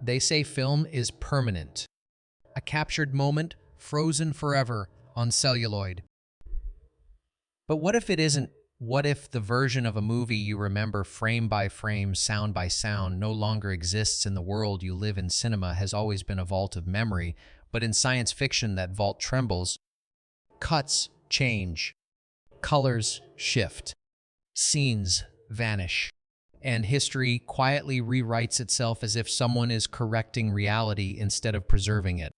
They say film is permanent, a captured moment frozen forever on celluloid. But what if it isn't? What if the version of a movie you remember frame by frame, sound by sound, no longer exists in the world you live in? Cinema has always been a vault of memory, but in science fiction that vault trembles. Cuts change, colors shift, scenes vanish, and history quietly rewrites itself as if someone is correcting reality instead of preserving it.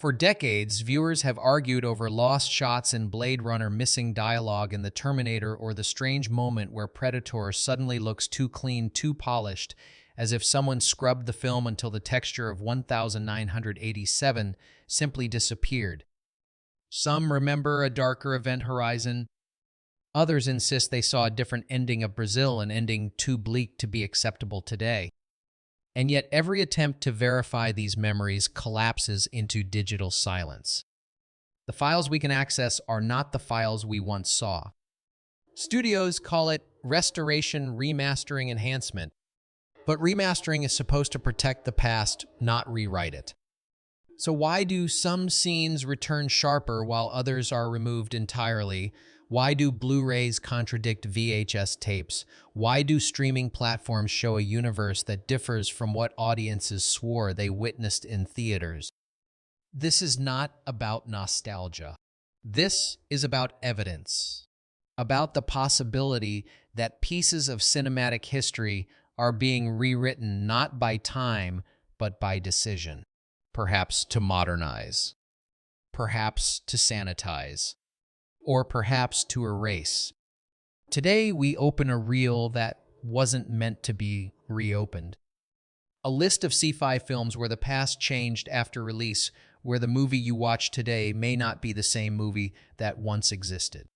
For decades, viewers have argued over lost shots in Blade Runner, missing dialogue in The Terminator, or the strange moment where Predator suddenly looks too clean, too polished, as if someone scrubbed the film until the texture of 1987 simply disappeared. Some remember a darker event horizon. Others insist they saw a different ending of Brazil, an ending too bleak to be acceptable today. And yet every attempt to verify these memories collapses into digital silence. The files we can access are not the files we once saw. Studios call it restoration, remastering, enhancement. But remastering is supposed to protect the past, not rewrite it. So why do some scenes return sharper while others are removed entirely? Why do Blu-rays contradict VHS tapes? Why do streaming platforms show a universe that differs from what audiences swore they witnessed in theaters? This is not about nostalgia. This is about evidence, about the possibility that pieces of cinematic history are being rewritten not by time, but by decision. Perhaps to modernize, perhaps to sanitize, or perhaps to erase. Today, we open a reel that wasn't meant to be reopened. A list of Sci-Fi films where the past changed after release, where the movie you watch today may not be the same movie that once existed.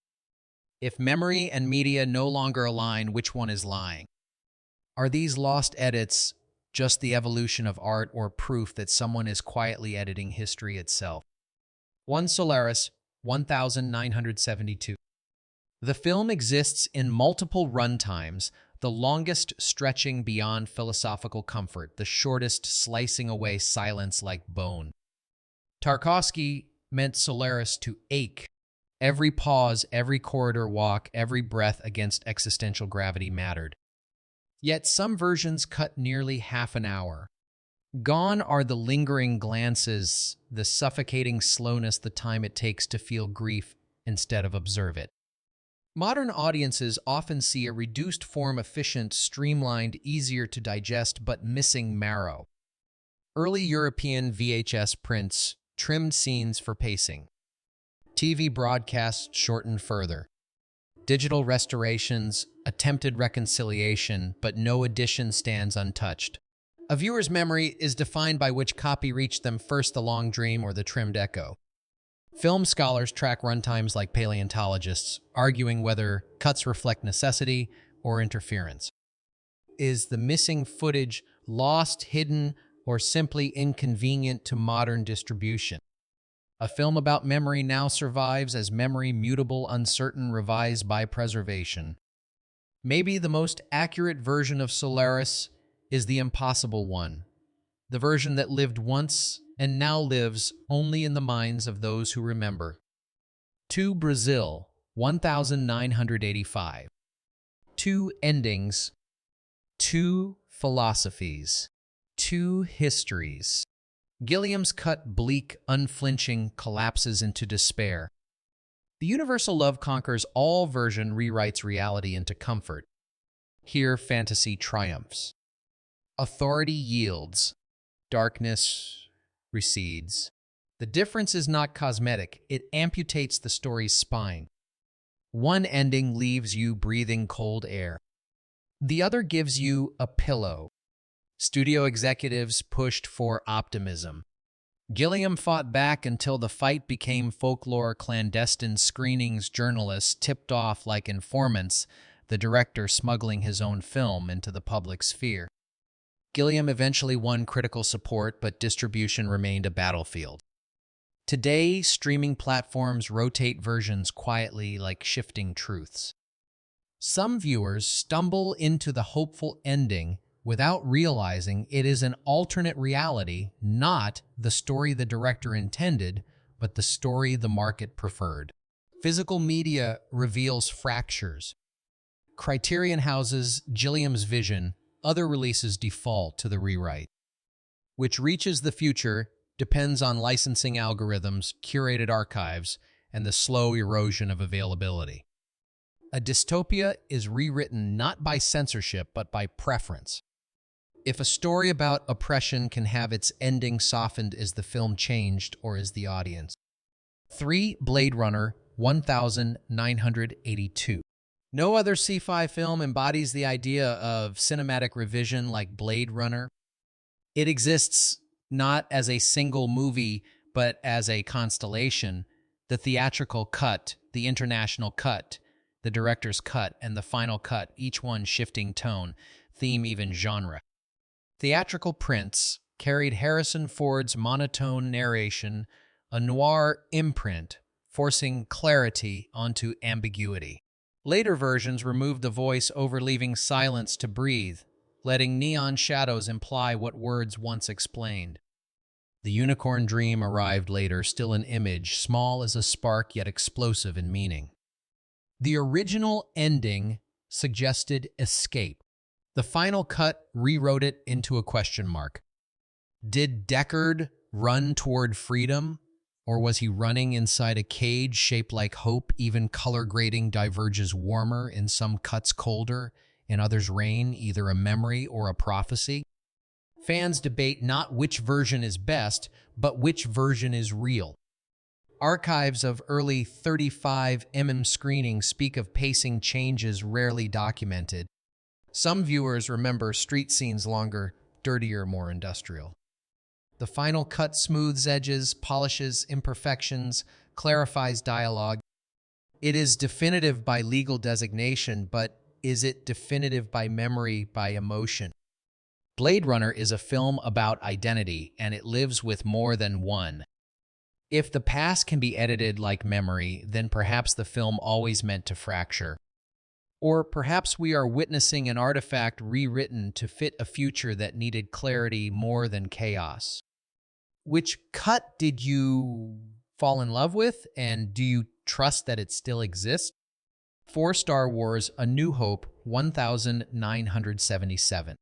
If memory and media no longer align, which one is lying? Are these lost edits just the evolution of art, or proof that someone is quietly editing history itself? 1 Solaris, 1972. The film exists in multiple runtimes, the longest stretching beyond philosophical comfort, the shortest slicing away silence like bone. Tarkovsky meant Solaris to ache. Every pause, every corridor walk, every breath against existential gravity mattered. Yet some versions cut nearly half an hour. Gone are the lingering glances, the suffocating slowness, the time it takes to feel grief instead of observe it. Modern audiences often see a reduced form, efficient, streamlined, easier to digest, but missing marrow. Early European VHS prints trimmed scenes for pacing. TV broadcasts shortened further. Digital restorations attempted reconciliation, but no edition stands untouched. A viewer's memory is defined by which copy reached them first, the long dream or the trimmed echo. Film scholars track runtimes like paleontologists, arguing whether cuts reflect necessity or interference. Is the missing footage lost, hidden, or simply inconvenient to modern distribution? A film about memory now survives as memory, mutable, uncertain, revised by preservation. Maybe the most accurate version of Solaris is the impossible one, the version that lived once and now lives only in the minds of those who remember. 2 Brazil, 1985. 2 endings, 2 philosophies, 2 histories. Gilliam's cut, bleak, unflinching, collapses into despair. The universal love conquers all version rewrites reality into comfort. Here, fantasy triumphs. Authority yields. Darkness recedes. The difference is not cosmetic. It amputates the story's spine. One ending leaves you breathing cold air. The other gives you a pillow. Studio executives pushed for optimism. Gilliam fought back until the fight became folklore. Clandestine screenings, journalists tipped off like informants, the director smuggling his own film into the public sphere. Gilliam eventually won critical support, but distribution remained a battlefield. Today, streaming platforms rotate versions quietly like shifting truths. Some viewers stumble into the hopeful ending, without realizing it is an alternate reality, not the story the director intended, but the story the market preferred. Physical media reveals fractures. Criterion houses Gilliam's vision, other releases default to the rewrite. Which reaches the future depends on licensing algorithms, curated archives, and the slow erosion of availability. A dystopia is rewritten not by censorship, but by preference. If a story about oppression can have its ending softened, is the film changed or is the audience? 3. Blade Runner 1982. No other sci-fi film embodies the idea of cinematic revision like Blade Runner. It exists not as a single movie, but as a constellation. The theatrical cut, the international cut, the director's cut, and the final cut, each one shifting tone, theme, even genre. Theatrical prints carried Harrison Ford's monotone narration, a noir imprint, forcing clarity onto ambiguity. Later versions removed the voice-over, leaving silence to breathe, letting neon shadows imply what words once explained. The unicorn dream arrived later, still an image, small as a spark yet explosive in meaning. The original ending suggested escape. The final cut rewrote it into a question mark. Did Deckard run toward freedom, or was he running inside a cage shaped like hope? Even color grading diverges: warmer, in some cuts colder, in others rain, either a memory or a prophecy. Fans debate not which version is best, but which version is real. Archives of early 35mm screenings speak of pacing changes rarely documented. Some viewers remember street scenes longer, dirtier, more industrial. The final cut smooths edges, polishes imperfections, clarifies dialogue. It is definitive by legal designation, but is it definitive by memory, by emotion? Blade Runner is a film about identity, and it lives with more than one. If the past can be edited like memory, then perhaps the film always meant to fracture. Or perhaps we are witnessing an artifact rewritten to fit a future that needed clarity more than chaos. Which cut did you fall in love with, and do you trust that it still exists? 4. Star Wars: A New Hope 1977.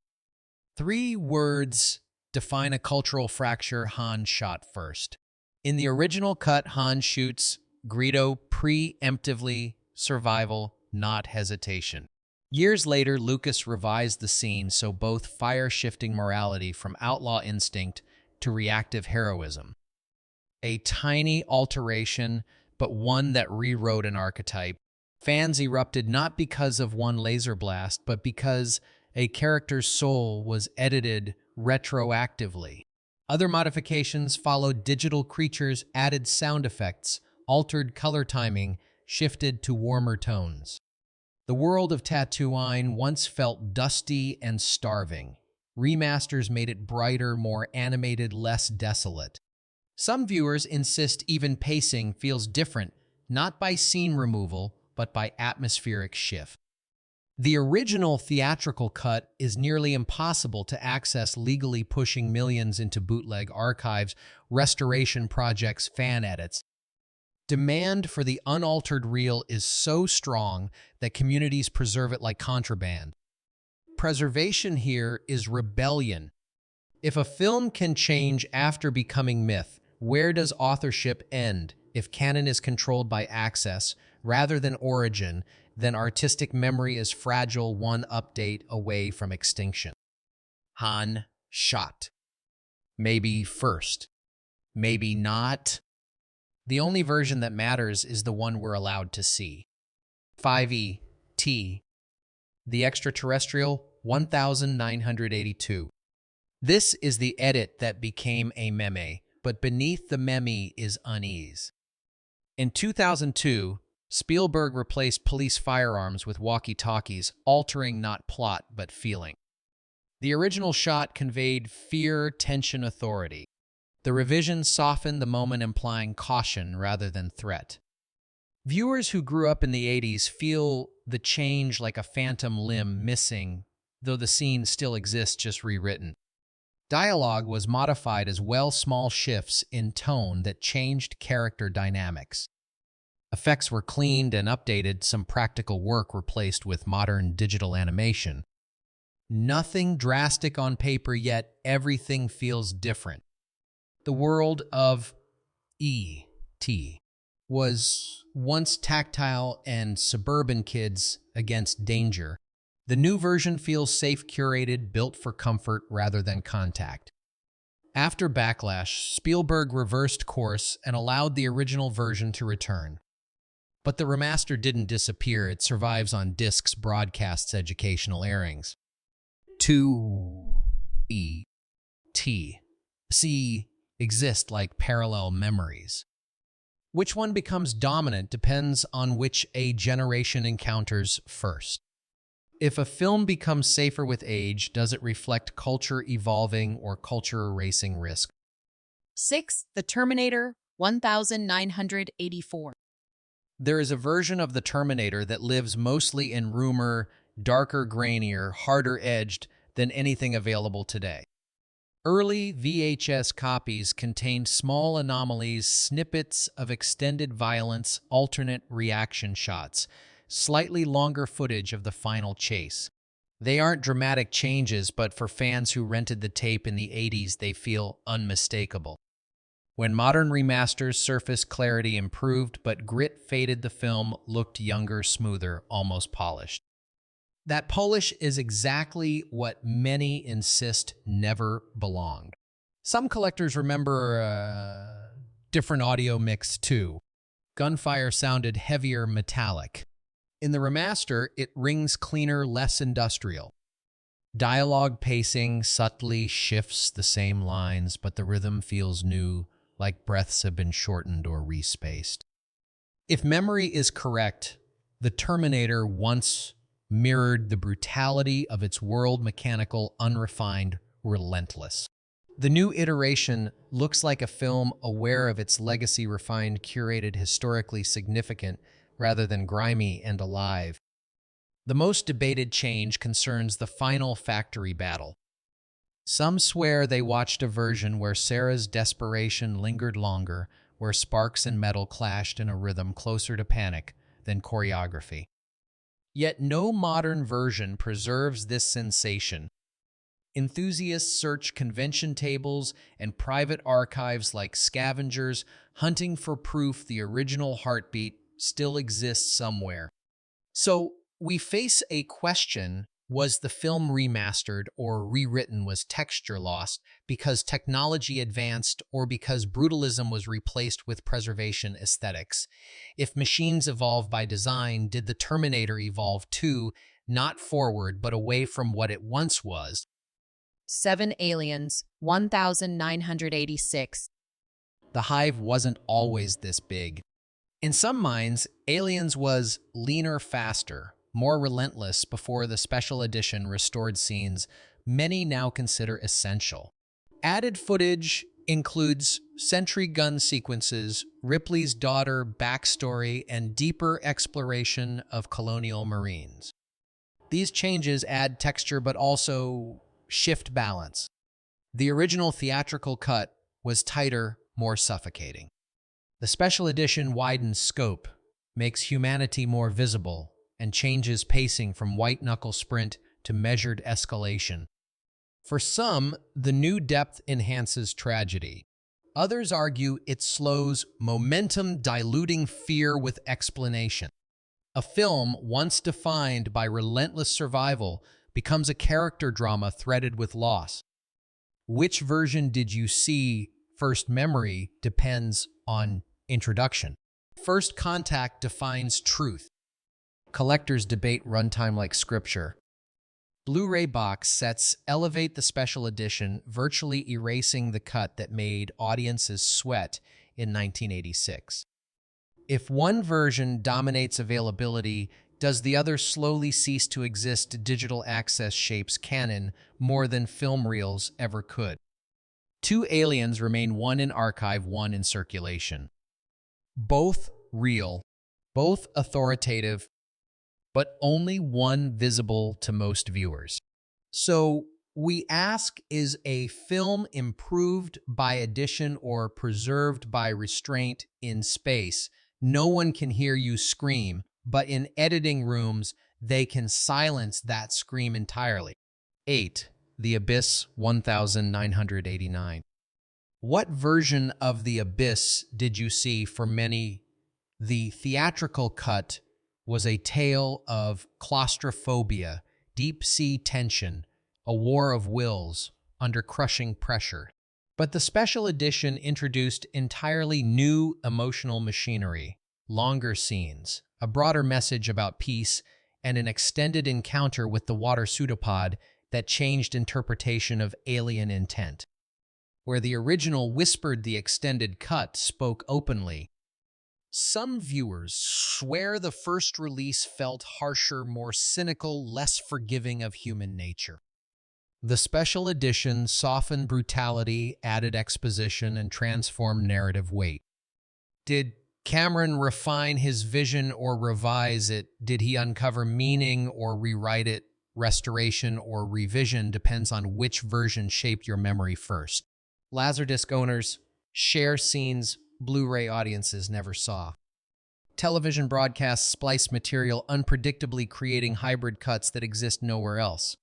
3 words define a cultural fracture. Han shot first. In the original cut, Han shoots Greedo preemptively, survival, not hesitation. Years later, Lucas revised the scene so both fire-shifting morality from outlaw instinct to reactive heroism. A tiny alteration, but one that rewrote an archetype. Fans erupted not because of one laser blast, but because a character's soul was edited retroactively. Other modifications followed: digital creatures, added sound effects, altered color timing, shifted to warmer tones. The world of Tatooine once felt dusty and starving. Remasters made it brighter, more animated, less desolate. Some viewers insist even pacing feels different, not by scene removal, but by atmospheric shift. The original theatrical cut is nearly impossible to access legally, pushing millions into bootleg archives, restoration projects, fan edits. Demand for the unaltered reel is so strong that communities preserve it like contraband. Preservation here is rebellion. If a film can change after becoming myth, where does authorship end? If canon is controlled by access rather than origin, then artistic memory is fragile, one update away from extinction. Han shot. Maybe first. Maybe not. The only version that matters is the one we're allowed to see. 5E T. The Extraterrestrial 1982. This is the edit that became a meme, but beneath the meme is unease. In 2002, Spielberg replaced police firearms with walkie-talkies, altering not plot but feeling. The original shot conveyed fear, tension, authority. The revision softened the moment, implying caution rather than threat. Viewers who grew up in the 80s feel the change like a phantom limb missing, though the scene still exists, just rewritten. Dialogue was modified as well, small shifts in tone that changed character dynamics. Effects were cleaned and updated, some practical work replaced with modern digital animation. Nothing drastic on paper, yet everything feels different. The world of E.T. was once tactile and suburban kids against danger. The new version feels safe, curated, built for comfort rather than contact. After Backlash, Spielberg reversed course and allowed the original version to return. But the remaster didn't disappear, it survives on discs, broadcasts, educational airings. 2 E.T. exist like parallel memories. Which one becomes dominant depends on which a generation encounters first. If a film becomes safer with age, does it reflect culture evolving or culture erasing risk? 6. The Terminator 1984. There is a version of the Terminator that lives mostly in rumor, darker, grainier, harder edged than anything available today. Early VHS copies contained small anomalies, snippets of extended violence, alternate reaction shots, slightly longer footage of the final chase. They aren't dramatic changes, but for fans who rented the tape in the 80s, they feel unmistakable. When modern remasters surfaced, clarity improved, but grit faded. The film looked younger, smoother, almost polished. That polish is exactly what many insist never belonged. Some collectors remember a different audio mix too. Gunfire sounded heavier, metallic. In the remaster, it rings cleaner, less industrial. Dialogue pacing subtly shifts the same lines, but the rhythm feels new, like breaths have been shortened or respaced. If memory is correct, the Terminator once mirrored the brutality of its world, mechanical, unrefined, relentless. The new iteration looks like a film aware of its legacy, refined, curated, historically significant, rather than grimy and alive. The most debated change concerns the final factory battle. Some swear they watched a version where Sarah's desperation lingered longer, where sparks and metal clashed in a rhythm closer to panic than choreography. Yet no modern version preserves this sensation. Enthusiasts search convention tables and private archives like scavengers, hunting for proof the original heartbeat still exists somewhere. So we face a question: was the film remastered or rewritten? Was texture lost because technology advanced, or because brutalism was replaced with preservation aesthetics? If machines evolve by design, did the Terminator evolve too, not forward but away from what it once was? 7. Aliens 1986. The hive wasn't always this big. In some minds, Aliens was leaner, faster, more relentless before the special edition restored scenes many now consider essential. Added footage includes sentry gun sequences, Ripley's daughter backstory, and deeper exploration of colonial marines. These changes add texture but also shift balance. The original theatrical cut was tighter, more suffocating. The special edition widens scope, makes humanity more visible, and changes pacing from white-knuckle sprint to measured escalation. For some, the new depth enhances tragedy. Others argue it slows momentum, diluting fear with explanation. A film once defined by relentless survival becomes a character drama threaded with loss. Which version did you see first? Memory depends on introduction. First contact defines truth. Collectors debate runtime like scripture. Blu-ray box sets elevate the special edition, virtually erasing the cut that made audiences sweat in 1986. If one version dominates availability, does the other slowly cease to exist? Digital access shapes canon more than film reels ever could. 2 Aliens remain, one in archive, one in circulation. Both real, both authoritative, but only one visible to most viewers. So we ask, is a film improved by addition or preserved by restraint in space? No one can hear you scream, but in editing rooms, they can silence that scream entirely. 8. The Abyss 1989. What version of The Abyss did you see? For many, the theatrical cut was a tale of claustrophobia, deep-sea tension, a war of wills under crushing pressure. But the special edition introduced entirely new emotional machinery, longer scenes, a broader message about peace, and an extended encounter with the water pseudopod that changed interpretation of alien intent. Where the original whispered, the extended cut spoke openly. Some viewers swear the first release felt harsher, more cynical, less forgiving of human nature. The special edition softened brutality, added exposition, and transformed narrative weight. Did Cameron refine his vision or revise it? Did he uncover meaning or rewrite it? Restoration or revision depends on which version shaped your memory first. Laserdisc owners share scenes Blu-ray audiences never saw. Television broadcasts splice material, unpredictably creating hybrid cuts that exist nowhere else.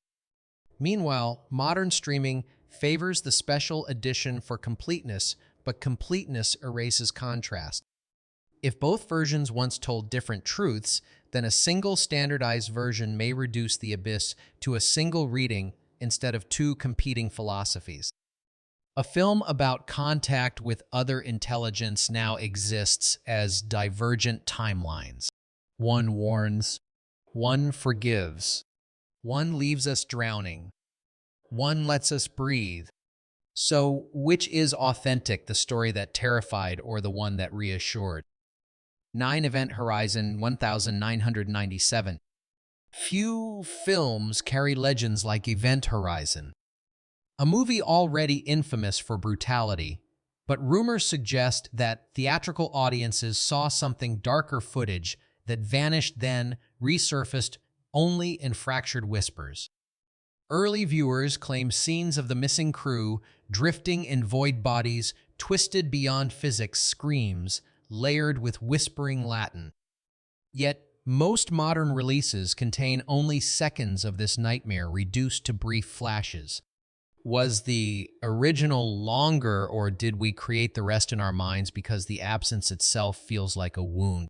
Meanwhile, modern streaming favors the special edition for completeness, but completeness erases contrast. If both versions once told different truths, then a single standardized version may reduce The Abyss to a single reading instead of two competing philosophies. A film about contact with other intelligence now exists as divergent timelines. One warns, one forgives, one leaves us drowning, one lets us breathe. So, which is authentic, the story that terrified or the one that reassured? 9 Event Horizon 1997. Few films carry legends like Event Horizon. A movie already infamous for brutality, but rumors suggest that theatrical audiences saw something darker footage that vanished then resurfaced only in fractured whispers. Early viewers claim scenes of the missing crew drifting in void bodies, twisted beyond physics screams, layered with whispering Latin. Yet, most modern releases contain only seconds of this nightmare reduced to brief flashes. Was the original longer, or did we create the rest in our minds because the absence itself feels like a wound?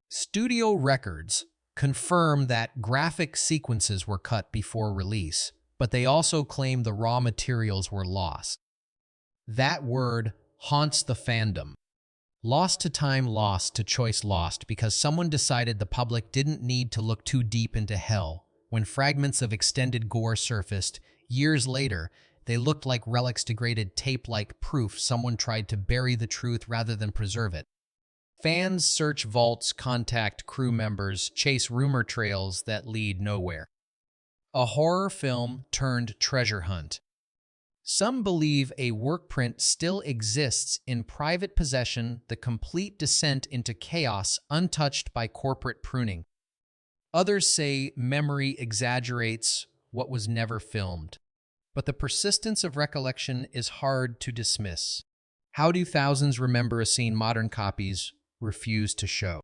Studio records confirm that graphic sequences were cut before release, but they also claim the raw materials were lost. That word haunts the fandom. Lost to time, lost to choice, lost because someone decided the public didn't need to look too deep into hell. When fragments of extended gore surfaced, years later, they looked like relics, degraded tape-like proof someone tried to bury the truth rather than preserve it. Fans search vaults, contact crew members, chase rumor trails that lead nowhere. A horror film turned treasure hunt. Some believe a workprint still exists in private possession, the complete descent into chaos untouched by corporate pruning. Others say memory exaggerates what was never filmed. But the persistence of recollection is hard to dismiss. How do thousands remember a scene modern copies refuse to show?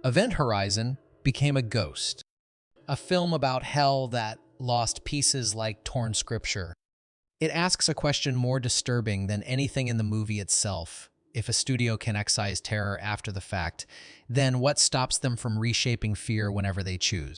Event Horizon became a ghost. A film about hell that lost pieces like torn scripture. It asks a question more disturbing than anything in the movie itself. If a studio can excise terror after the fact, then what stops them from reshaping fear whenever they choose?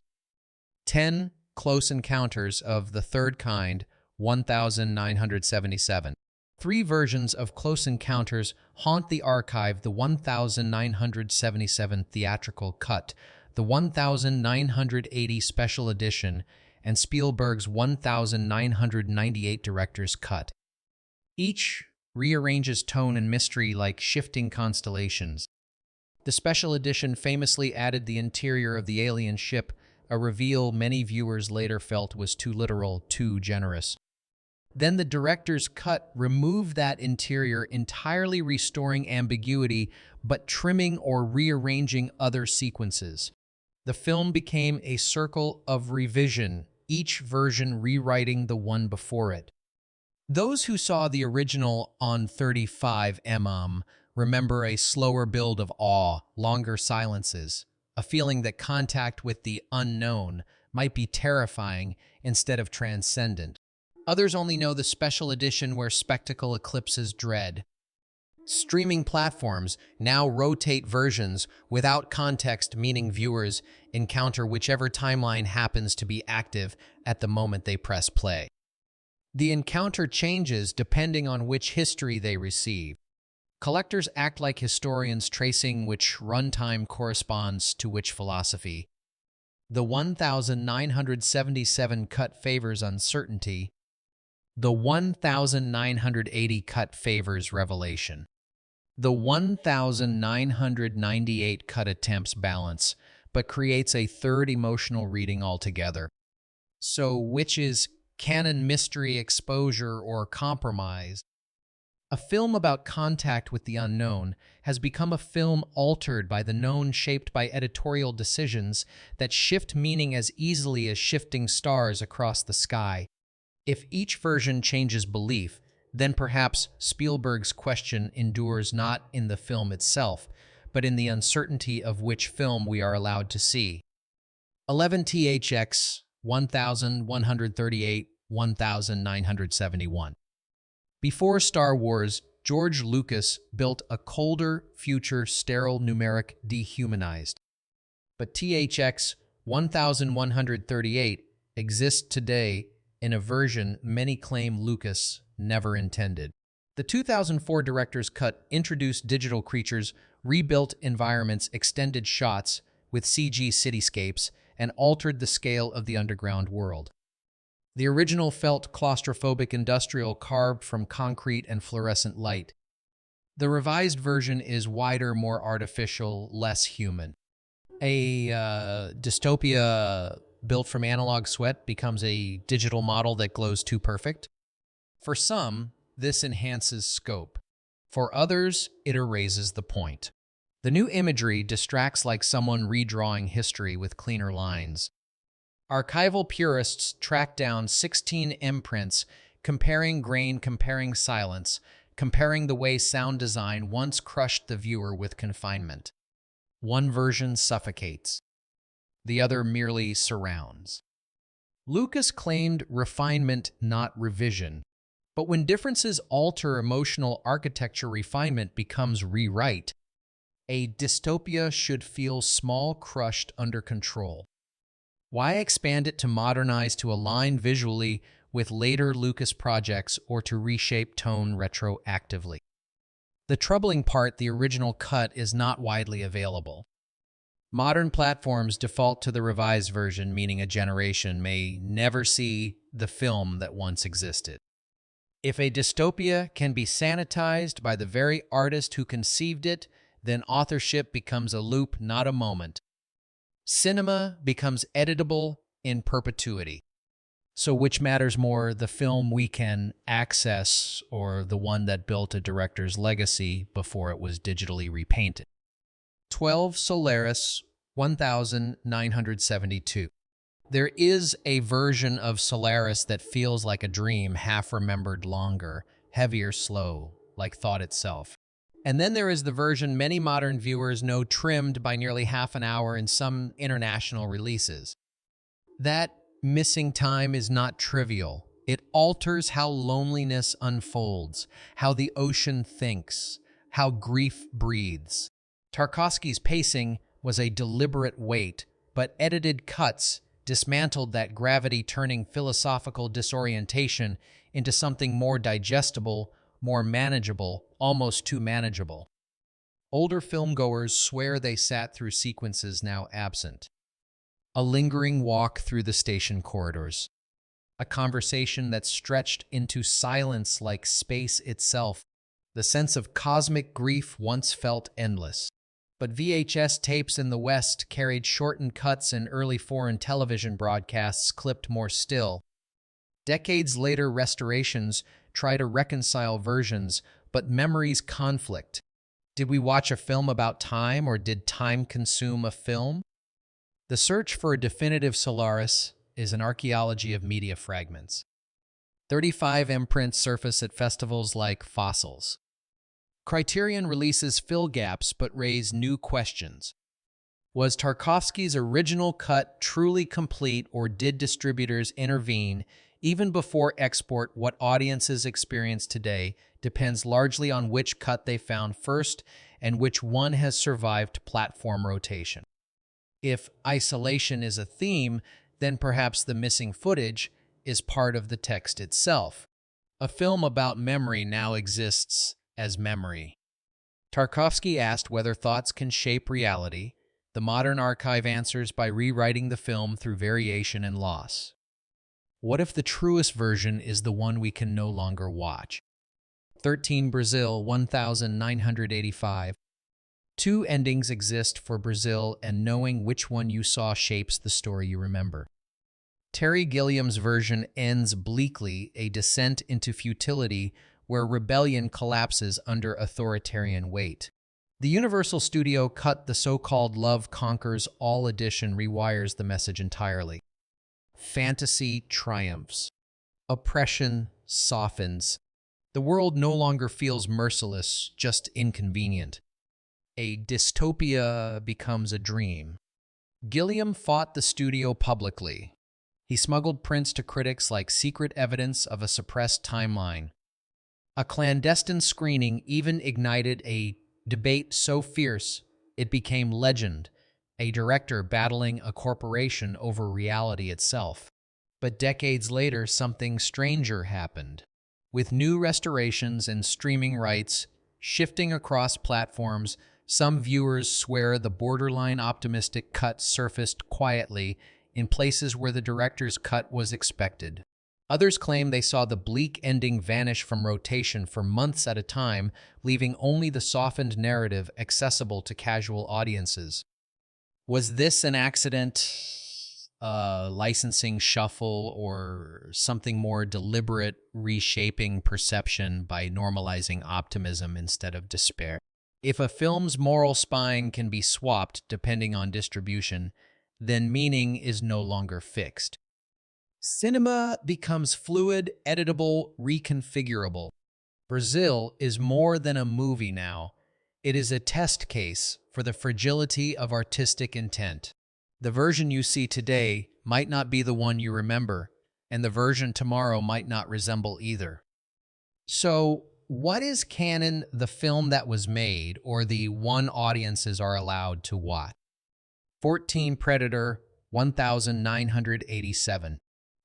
10 Close Encounters of the Third Kind, 1977. 3 versions of Close Encounters haunt the archive: the 1977 theatrical cut, the 1980 special edition, and Spielberg's 1998 director's cut. Each rearranges tone and mystery like shifting constellations. The special edition famously added the interior of the alien ship, a reveal many viewers later felt was too literal, too generous. Then the director's cut removed that interior entirely, restoring ambiguity, but trimming or rearranging other sequences. The film became a circle of revision, each version rewriting the one before it. Those who saw the original on 35 mm remember a slower build of awe, longer silences, a feeling that contact with the unknown might be terrifying instead of transcendent. Others only know the special edition where spectacle eclipses dread. Streaming platforms now rotate versions without context, meaning viewers encounter whichever timeline happens to be active at the moment they press play. The encounter changes depending on which history they receive. Collectors act like historians, tracing which runtime corresponds to which philosophy. The 1977 cut favors uncertainty. The 1980 cut favors revelation. The 1998 cut attempts balance, but creates a third emotional reading altogether. So which is canon, mystery, exposure, or compromise? A film about contact with the unknown has become a film altered by the known, shaped by editorial decisions that shift meaning as easily as shifting stars across the sky. If each version changes belief, then perhaps Spielberg's question endures not in the film itself, but in the uncertainty of which film we are allowed to see. 11 THX 1138 1971. Before Star Wars, George Lucas built a colder future, sterile, numeric, dehumanized. But THX 1138 exists today in a version many claim Lucas never intended. The 2004 director's cut introduced digital creatures, rebuilt environments, extended shots with CG cityscapes, and altered the scale of the underground world. The original felt claustrophobic, industrial, carved from concrete and fluorescent light. The revised version is wider, more artificial, less human. A dystopia built from analog sweat becomes a digital model that glows too perfect. For some, this enhances scope. For others, it erases the point. The new imagery distracts like someone redrawing history with cleaner lines. Archival purists track down 16 imprints, comparing grain, comparing silence, comparing the way sound design once crushed the viewer with confinement. One version suffocates. The other merely surrounds. Lucas claimed refinement, not revision. But when differences alter emotional architecture, refinement becomes rewrite. A dystopia should feel small, crushed, under control. Why expand it to modernize, to align visually with later Lucas projects, or to reshape tone retroactively? The troubling part, the original cut is not widely available. Modern platforms default to the revised version, meaning a generation may never see the film that once existed. If a dystopia can be sanitized by the very artist who conceived it, then authorship becomes a loop, not a moment. Cinema becomes editable in perpetuity. So which matters more, the film we can access or the one that built a director's legacy before it was digitally repainted? 12 Solaris 1972. There is a version of Solaris that feels like a dream, half-remembered, longer, heavier, slow, like thought itself. And then there is the version many modern viewers know, trimmed by nearly half an hour in some international releases. That missing time is not trivial. It alters how loneliness unfolds, how the ocean thinks, how grief breathes. Tarkovsky's pacing was a deliberate weight, but edited cuts dismantled that gravity, turning philosophical disorientation into something more digestible, more manageable, almost too manageable. Older filmgoers swear they sat through sequences now absent. A lingering walk through the station corridors. A conversation that stretched into silence like space itself. The sense of cosmic grief once felt endless. But VHS tapes in the West carried shortened cuts, and early foreign television broadcasts clipped more still. Decades later, restorations try to reconcile versions, but memories conflict. Did we watch a film about time, or did time consume a film? The search for a definitive Solaris is an archaeology of media fragments. 35 imprints surface at festivals like Fossils. Criterion releases fill gaps but raise new questions. Was Tarkovsky's original cut truly complete, or did distributors intervene even before export? What audiences experience today depends largely on which cut they found first and which one has survived platform rotation. If isolation is a theme, then perhaps the missing footage is part of the text itself. A film about memory now exists as memory. Tarkovsky asked whether thoughts can shape reality. The modern archive answers by rewriting the film through variation and loss. What if the truest version is the one we can no longer watch? 13 Brazil, 1985. Two endings exist for Brazil, and knowing which one you saw shapes the story you remember. Terry Gilliam's version ends bleakly, a descent into futility where rebellion collapses under authoritarian weight. The Universal Studio cut, the so-called Love Conquers All edition, rewires the message entirely. Fantasy triumphs. Oppression softens. The world no longer feels merciless, just inconvenient. A dystopia becomes a dream. Gilliam fought the studio publicly. He smuggled prints to critics like secret evidence of a suppressed timeline. A clandestine screening even ignited a debate so fierce it became legend, a director battling a corporation over reality itself. But decades later, something stranger happened. With new restorations and streaming rights shifting across platforms, some viewers swear the borderline optimistic cut surfaced quietly in places where the director's cut was expected. Others claim they saw the bleak ending vanish from rotation for months at a time, leaving only the softened narrative accessible to casual audiences. Was this an accident, a licensing shuffle, or something more deliberate, reshaping perception by normalizing optimism instead of despair? If a film's moral spine can be swapped depending on distribution, then meaning is no longer fixed. Cinema becomes fluid, editable, reconfigurable. Brazil is more than a movie now. It is a test case for the fragility of artistic intent. The version you see today might not be the one you remember, and the version tomorrow might not resemble either. So, what is canon, the film that was made, or the one audiences are allowed to watch? 14 Predator, 1987.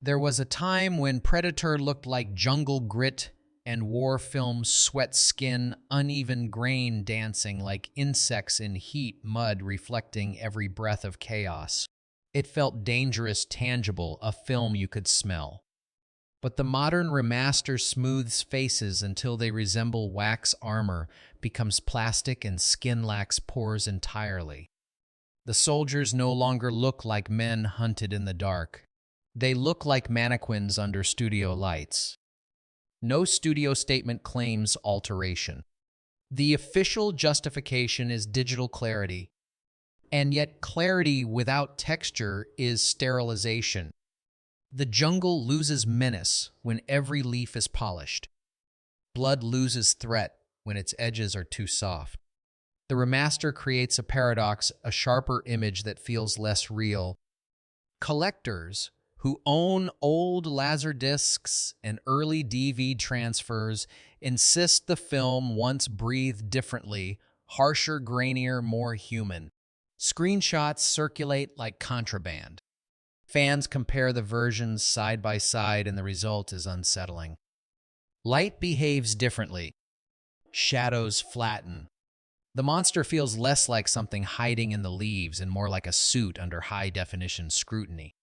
There was a time when Predator looked like jungle grit and war films sweat skin, uneven grain dancing like insects in heat, mud reflecting every breath of chaos. It felt dangerous, tangible, a film you could smell. But the modern remaster smooths faces until they resemble wax armor, becomes plastic, and skin lacks pores entirely. The soldiers no longer look like men hunted in the dark. They look like mannequins under studio lights. No studio statement claims alteration. The official justification is digital clarity. And yet clarity without texture is sterilization. The jungle loses menace when every leaf is polished. Blood loses threat when its edges are too soft. The remaster creates a paradox, a sharper image that feels less real. Collectors who own old Laserdiscs and early DV transfers insist the film once breathed differently, harsher, grainier, more human. Screenshots circulate like contraband. Fans compare the versions side by side, and the result is unsettling. Light behaves differently. Shadows flatten. The monster feels less like something hiding in the leaves and more like a suit under high-definition scrutiny.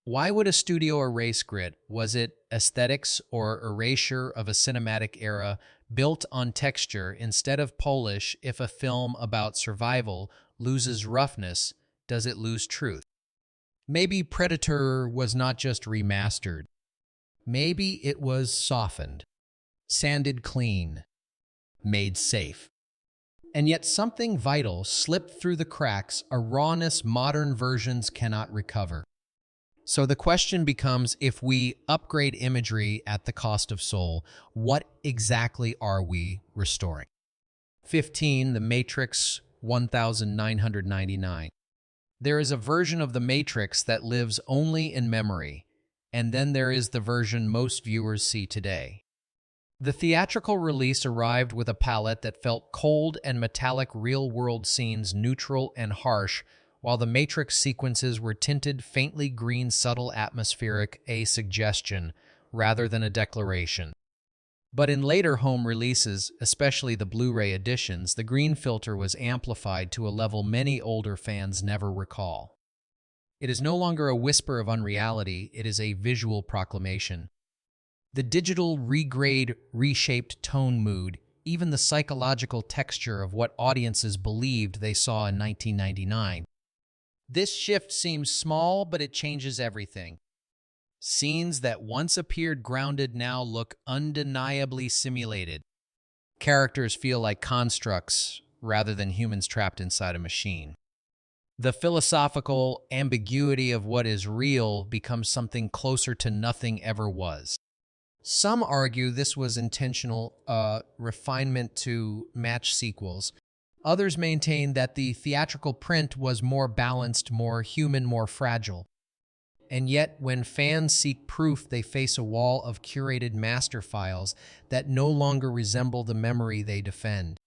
Why would a studio erase grit? Was it aesthetics or erasure of a cinematic era built on texture instead of polish? If a film about survival loses roughness, does it lose truth? Maybe Predator was not just remastered. Maybe it was softened, sanded clean, made safe. And yet something vital slipped through the cracks, a rawness modern versions cannot recover. So the question becomes, if we upgrade imagery at the cost of soul, what exactly are we restoring? 15. The Matrix 1999. There is a version of the Matrix that lives only in memory, and then there is the version most viewers see today. The theatrical release arrived with a palette that felt cold and metallic, real-world scenes neutral and harsh, while the Matrix sequences were tinted faintly green, subtle, atmospheric, a suggestion rather than a declaration. But in later home releases, especially the Blu-ray editions, the green filter was amplified to a level many older fans never recall. It is no longer a whisper of unreality, it is a visual proclamation. The digital regrade, reshaped tone mood, even the psychological texture of what audiences believed they saw in 1999. This shift seems small, but it changes everything. Scenes that once appeared grounded now look undeniably simulated. Characters feel like constructs rather than humans trapped inside a machine. The philosophical ambiguity of what is real becomes something closer to nothing ever was. Some argue this was intentional refinement to match sequels. Others maintain that the theatrical print was more balanced, more human, more fragile. And yet, when fans seek proof, they face a wall of curated master files that no longer resemble the memory they defend.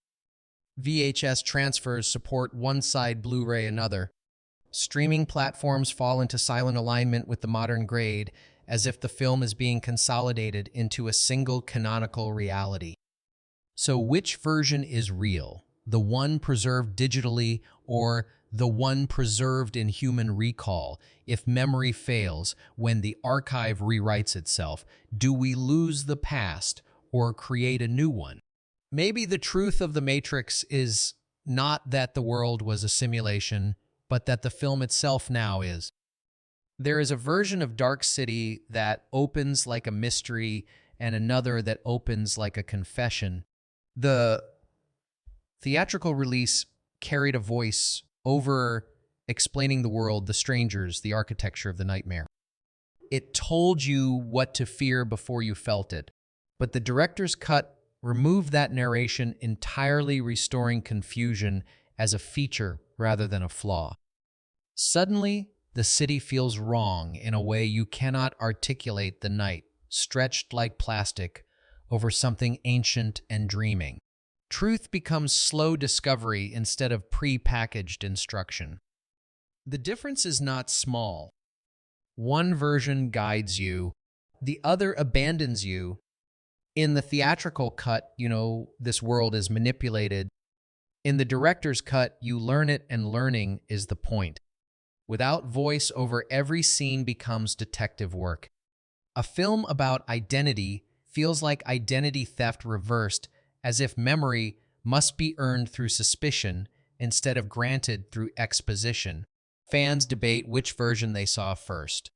VHS transfers support one side, Blu-ray another. Streaming platforms fall into silent alignment with the modern grade, as if the film is being consolidated into a single canonical reality. So which version is real? The one preserved digitally or the one preserved in human recall? If memory fails, when the archive rewrites itself, do we lose the past or create a new one? Maybe the truth of The Matrix is not that the world was a simulation, but that the film itself now is. There is a version of Dark City that opens like a mystery and another that opens like a confession. The theatrical release carried a voice over explaining the world, the strangers, the architecture of the nightmare. It told you what to fear before you felt it. But the director's cut removed that narration entirely, restoring confusion as a feature rather than a flaw. Suddenly, the city feels wrong in a way you cannot articulate. The night, stretched like plastic over something ancient and dreaming. Truth becomes slow discovery instead of pre-packaged instruction. The difference is not small. One version guides you, the other abandons you. In the theatrical cut, this world is manipulated. In the director's cut, you learn it, and learning is the point. Without voice over every scene becomes detective work. A film about identity feels like identity theft reversed, as if memory must be earned through suspicion instead of granted through exposition. Fans debate which version they saw first.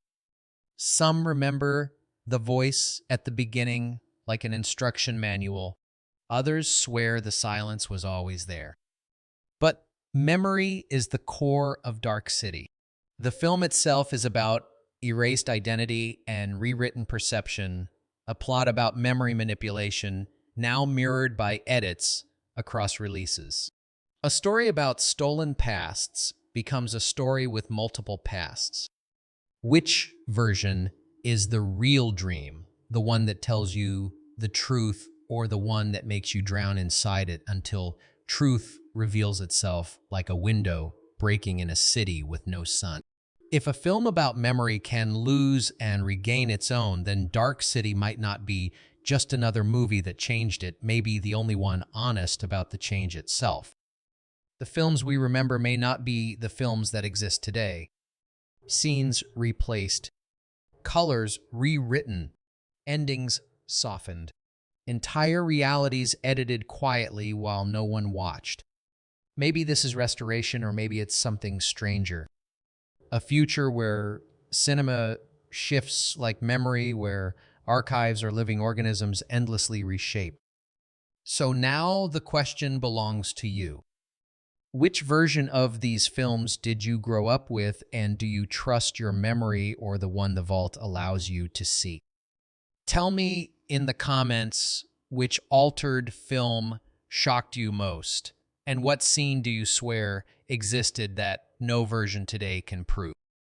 Some remember the voice at the beginning like an instruction manual. Others swear the silence was always there. But memory is the core of Dark City. The film itself is about erased identity and rewritten perception, a plot about memory manipulation, now mirrored by edits across releases. A story about stolen pasts becomes a story with multiple pasts. Which version is the real dream, the one that tells you the truth, or the one that makes you drown inside it until truth reveals itself like a window breaking in a city with no sun? If a film about memory can lose and regain its own, then Dark City might not be just another movie that changed it, maybe the only one honest about the change itself. The films we remember may not be the films that exist today. Scenes replaced, colors rewritten, endings softened, entire realities edited quietly while no one watched. Maybe this is restoration, or maybe it's something stranger. A future where cinema shifts like memory, where archives are living organisms endlessly reshape. So now the question belongs to you. Which version of these films did you grow up with, and do you trust your memory or the one the vault allows you to see? Tell me in the comments which altered film shocked you most, and what scene do you swear existed that no version today can prove?